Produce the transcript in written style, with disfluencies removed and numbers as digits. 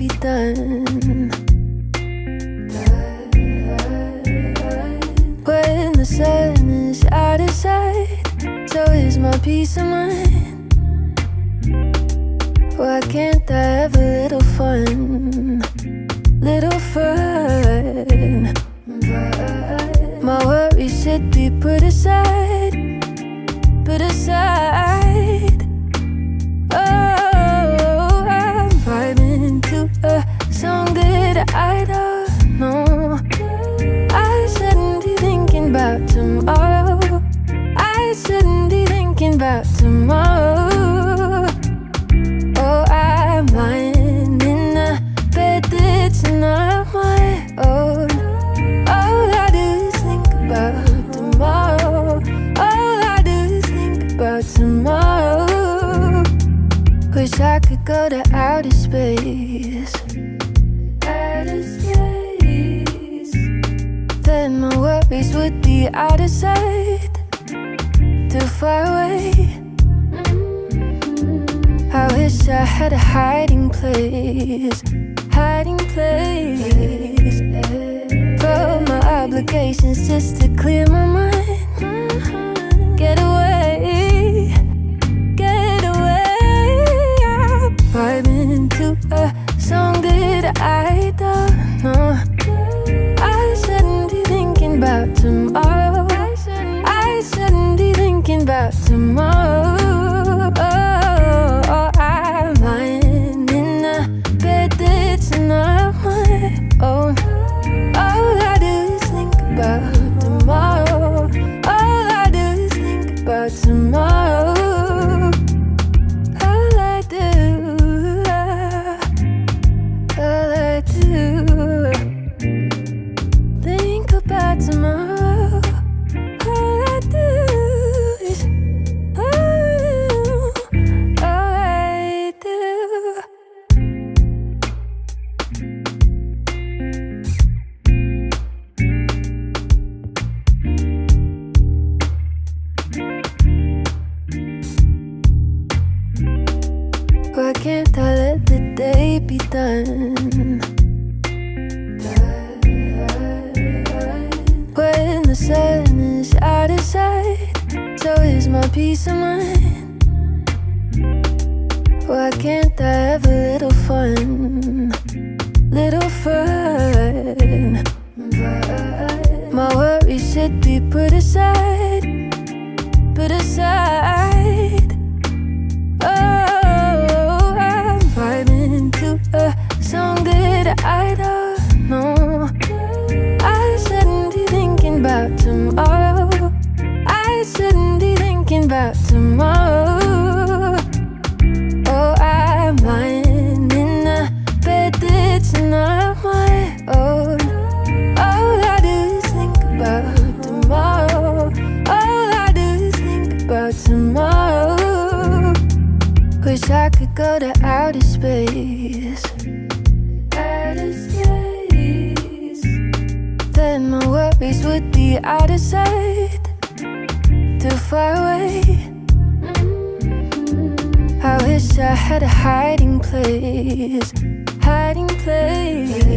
be done. When the sun is out of sight, so is my peace of mind. Why can't I have a little fun? Little fun. My worries should be put aside. Put aside. Oh, I'm vibing to a song that I don't know. I shouldn't be thinking about tomorrow. I shouldn't be thinking about tomorrow. Oh, I'm lying in a bed that's not my own. All I do is think about tomorrow. All I do is think about tomorrow. Wish I could go to outer space. Outer space. Then my worries would be out of sight. Too far away. I wish I had a hiding place. Hiding place. From my obligations just to clear my mind. Get away. Get away. I'm vibing to a song that I don't know. I shouldn't be thinking about tomorrow. I shouldn't be thinking about tomorrow. Oh, I'm lying in a bed that's not my own. All I do is think about tomorrow. All I do is think about tomorrow. All I do, all I do, think about tomorrow. All I do is, all I do. Why can't I let the day be done? When the sun is out of sight, so is my peace of mind. Why can't I have a little fun? Little fun. My worries should be put aside. Put aside. Oh, I'm vibing to a song that I don't know. I shouldn't be thinking about tomorrow. I shouldn't be thinking about tomorrow. Oh, I'm lying in a bed that's not my own. All I do is think about tomorrow. All I do is think about tomorrow. Wish I could go to outer space. Outer space. Then my worries would be out of sight. Too far away. I wish I had a hiding place. Hiding place.